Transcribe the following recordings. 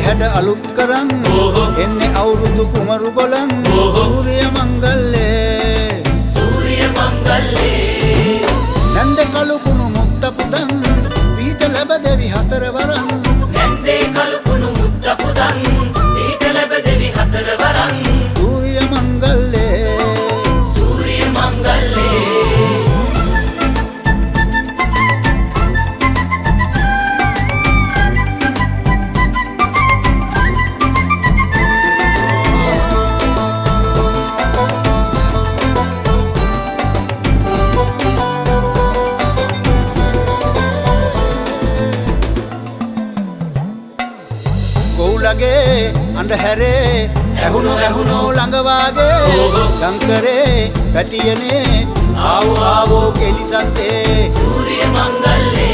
හැඩ අලුත් කරන් එන්නේ අවුරුදු කුමරු බලන් සූර්ය මංගල්ලේ නන්ද කළු කුණු මුත්ත පුදන් පීඨ ලැබ දෙවි හතර වරන් නැන්දේ කළු කුණු මුත්ත පුදන් පීඨ ලැබ දෙවි හතර වරන් සූර්ය මංගල්ලේ ගොවුලගේ අඳුරේ ඇහුණු ළඟ වාගේ ගංකරේ පැටියනේ ආවෝ කෙලිසත්තේ සූර්ය මංගල්ලේ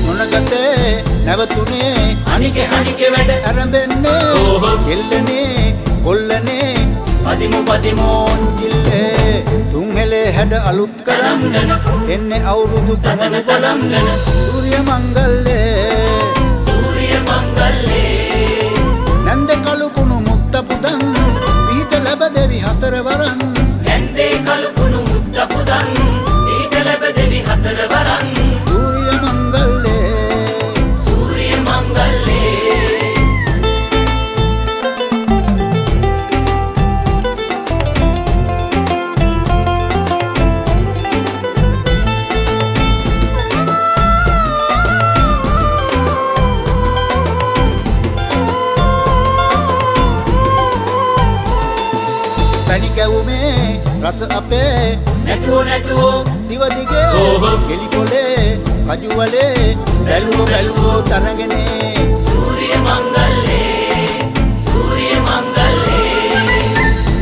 මොනගතේ නැවතුනේ අනිකේ වැඩ ආරම්භෙන්නේ කෙල්ලනේ කොල්ලනේ පදිමෝන් ජිල්ලේ තුන්හෙලේ හැඩ අලුත් කරන් එන්නේ අවුරුදු කුමරු බලන් සූර්ය මංගල්ලේ නන්ද කළු කුණු මුත්ත පුදන් පීඨ ලැබ දෙවි හතර වරන් නැන්දේ කළු කුණු මුත්ත පුදන් පීඨ ලැබ දෙවි හතර වරන් සූර්ය මංගල්ලේ පැණි කැවුමේ රස අපේ නැටුවෝ දිව දිගේ ගෙලි පොලේ කජු වලේ බැලුවෝ තරගනේ සූර්ය මංගල්ලේ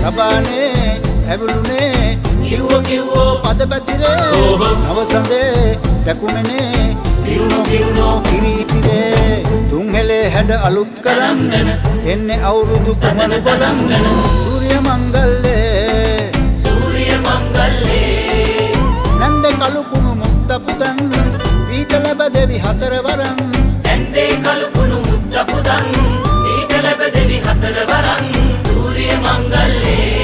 රබානේ ඇවුලුනේ කිව්වෝ පද පැතිරේ නවසඳේ දකුණනේ පිරුණෝ කිරීතිරේ තුන්හෙලේ හැඩ අලුත් කරන් එන්නේ අවුරුදු කුමරු බලන් සූර්ය මංගල්ලේ නන්ද කළු කුණු මුත්ත පුදන් පීඨ ලැබ දෙවි හතර වරන් නැන්දේ කළු කුණු මුත්ත පුදන් පීඨ ලැබ දෙවි හතර වරන් සූර්ය මංගල්ලේ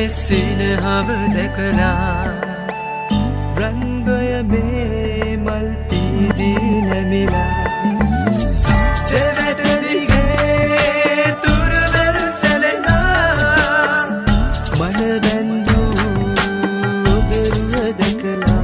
සිනහව දැකලා රංගය මේ මල් පීදී නැමිලා දෙවැට දිගේ තුරුවැල් සැලෙනා මන බැන්දූ ඔබරුව දැකලා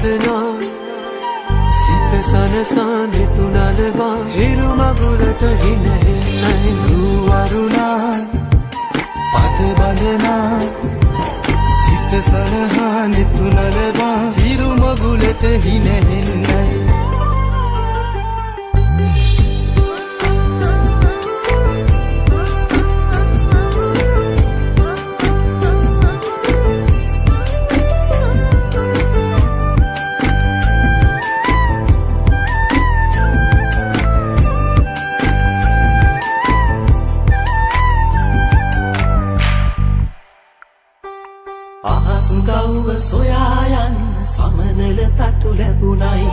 බඳනා සිත සනසා නෙතු නලවා හිරු මගුලට හින හෙන්නයි රුවරුණා පද බඳනා සිත සනහා නෙතු නලවා හිරු මගුලට හින හෙන්නයි අහසුගව්ව සොයා යන්න සමනල තටු ලැබුණයි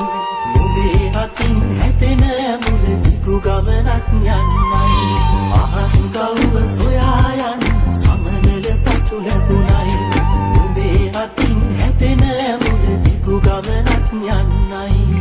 නුඹේ අතින් හැතෙන මුල දිගු ගමනක් යන්නයි අහසුගව්ව සොයා යන්න සමනල තටු ලැබුණයි නුඹේ අතින් හැතෙන මුල දිගු ගමනක් යන්නයි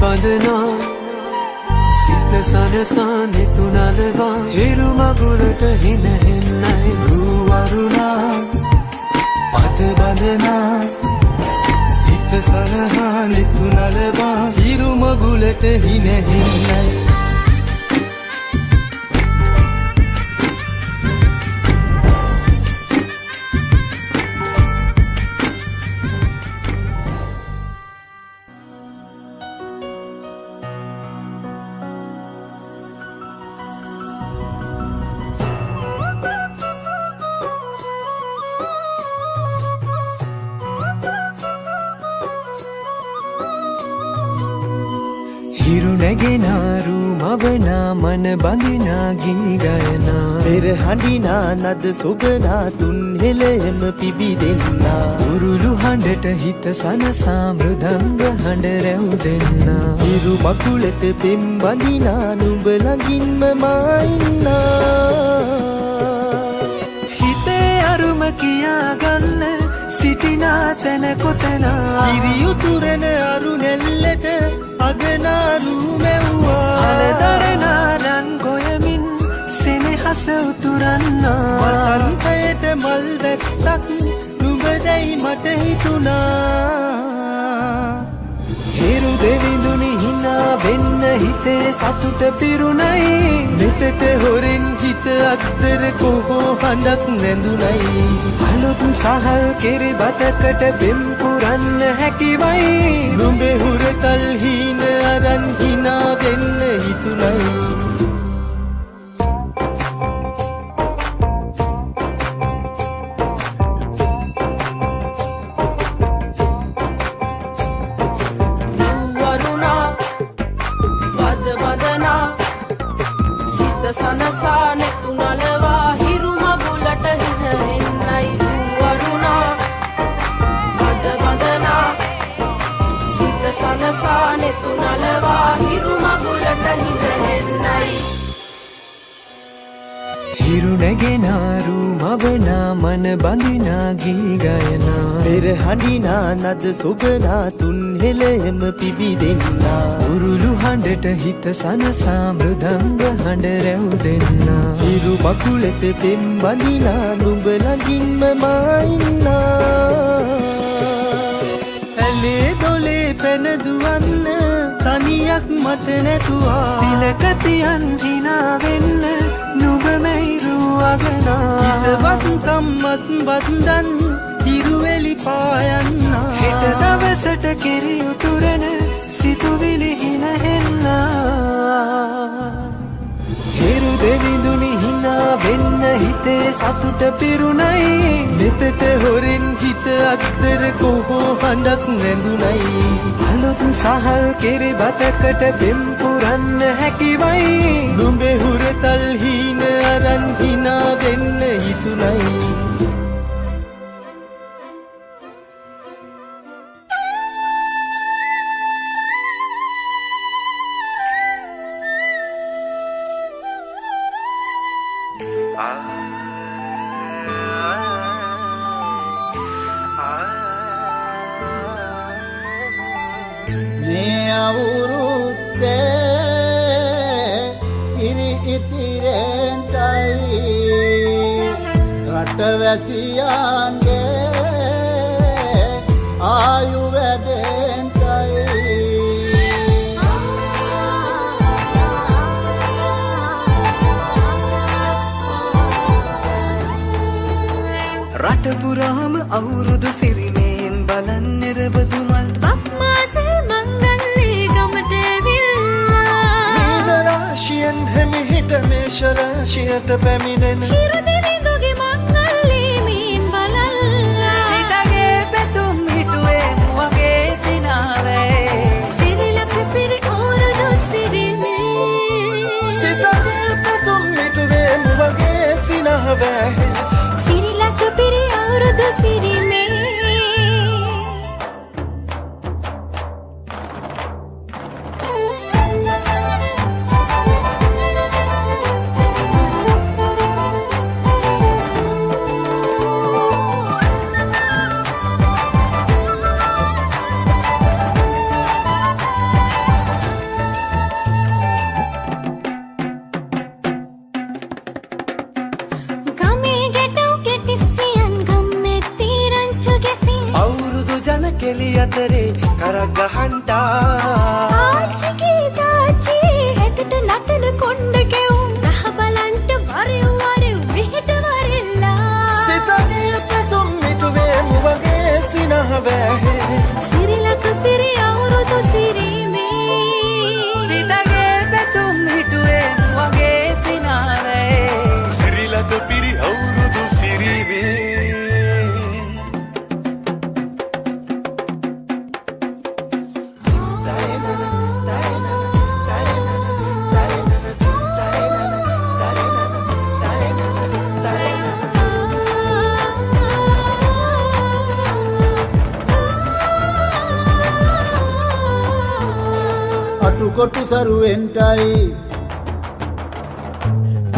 බඳනා සිත සනසා නෙතු නලවා හිරු මගුලට හින හෙන්නයි රුවරුණා පද බඳනා සිත සනහා නෙතු නලවා හිරු මගුලට හින හෙන්නයි හිරු නැගෙනාරු මවනා මන බඳිනා ගී ගයනා පෙර හඬිනා නද සොබනා තුන් හෙළයම පිබිදෙන්නා උරුළු හඬට හිත සනසා මෘදංග හඬ රැව් දෙන්නා හිරු මකුලට පෙම් බඳිනා නුඹ ළඟින්ම මා ඉන්නා හිතේ අරුම කියාගන්න සිටිනා තැන කොතනා කිරියුතුරන අරු නැල්ලට අගනාරු මැව්වා හලදරනාරන් ගොයමින් සෙනෙහස උතුරන්නා වසන්තයට මල් වැස්සක් නුඹදැයි මට හිතුණා හිරු දෙවිඳුනි හිනා වෙන්න හිතේ සතුට පිරුණයි නෙතට හොරෙන් හිත අත්තර කොහෝ හඬක් නැඳුනයි අලුත් සහල් කෙරි බතකට පෙම් පුරන්න හැකිවයි නුඹේ හුරතල් හීන අරන් හිනා වෙන්න හිතුණයි සනසා නෙතු නලවා හිරු මගුලට හින හෙන්නයි රුවරුණා පද බඳනා සිත සනසා නෙතු නලවා හිරු මගුලට හින හෙන්නයි හිරු නැගෙනාරු මවනා මන බඳිනා ගී ගයනා පෙර හඬිනා නද සොබනා තුන් හෙළයම පිබිදෙන්නා උරුළු හඬට හිත සනසා මෘදංග හඬ රැව් දෙන්නා හිරු මකුලට පෙම් බඳිනා නුඹ ළඟින්ම මා ඉන්නා ඇලේ දොලේ පැන දුවන්න තනියක් මට නැතුවා තිලක තියන් හිනා වෙන්න නුඹ මෙයිරු අගනා හිතවත්කම් මස් බන්දන් හිරුවෙලි පායන්නා හෙට දවසට කිරි උතුරන සිතුවිලි හින හෙන්නා හිරු දෙවිඳුනි හිනා වෙන්න හිතේ සතුට පිරුණයි නෙතට හොරෙන් හිත අත්තර කොහෝ හඬක් නැඳුනයි අලුත් සහල් කෙරි බතකට පෙම් පුරන්න හැකිවයි නුඹේ හුරතල් හීන අරන් හිනා වෙන්න හිතුණයි වැසියන්ගේ ආයු වැඩෙන්ටයි රට පුරාම අවුරුදු සිරිමයෙන් බලන් නිරබදුමල් බක්මාසේ මංගල්ලේ ගමට ඇවිල්ලා රාශියෙන් හැමිහිට මේෂ රාශියට පැමිණෙන හිරදිවිඳුගේ මංගල්ලේ මීන් බලල්ලා සිතගේ පැතුම් හිටුවේ මුවගේ සිනාවේ සිරිලක පිරි ඕරුදු සිරිමේ සිතගේ පැතුම් හිටුවේ මුවගේ සිනහවැහ සිරිලක පිරි අවුරුදු සිරිමේ ගමේ ගැටව් කෙටිසියන් ගම්මෙත්ති රංචු ගැසී අවුරුදු ජන කෙලි අතරේ කරක් ගහන්ටා ආච්චිගේ තාච්චි හැටට නටන කොණ්ඩ කෙවුම් රහ බලන්ට වරෙව් මෙහෙට වරෙල්ලා සිතගේ පැතුම් හිටුවේ මුවගේ සිනහවැහ සිරිලක පිරි අවුරුදු සිරිමේ සිතගේ පැතුම් හිටුවේ මුවගේ සිනාවේ සිරිලක පිරි අවුරුදු සිරිවේ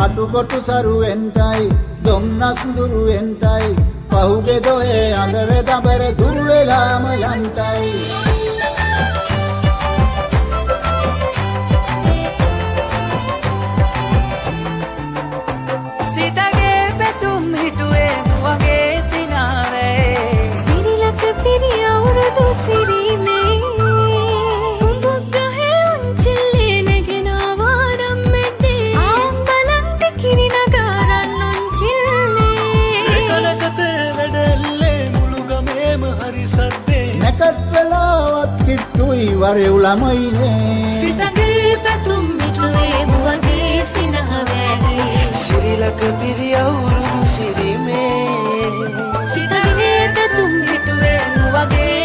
අටුකොටු සරුවෙන්ටයි දොම්නස්දුරුවෙන්ටයි පහුගේ දොයේ අඳර දබර දුර්වෙලාම යන්ටයි සිතගේ පැතුම් හිටුවේ මුවගේ සිනාවේ සිරිලක පිරි අවුරුදු සිරිමේ උඹක් ගහේ උන්චිල්ලේ නැගෙනවා රම්මෙතේ ආම් බලන්ට කිරි නගාරන් උන්චිල්ලේ එකනකතේ වැඩෙල්ලේ මුළු ගමේම හරි සද්දේ නැකත් වෙලාවත් කිට්ටුයි වරෙව් ළමයිනේ සිතගේ පැතුම් මිටුවේ මුවගේ සිනහවැහි සිරිලක පිරි අවුරුදු සිරිමේ සිතගේ පැතුම් හිටුවේ මුවගේ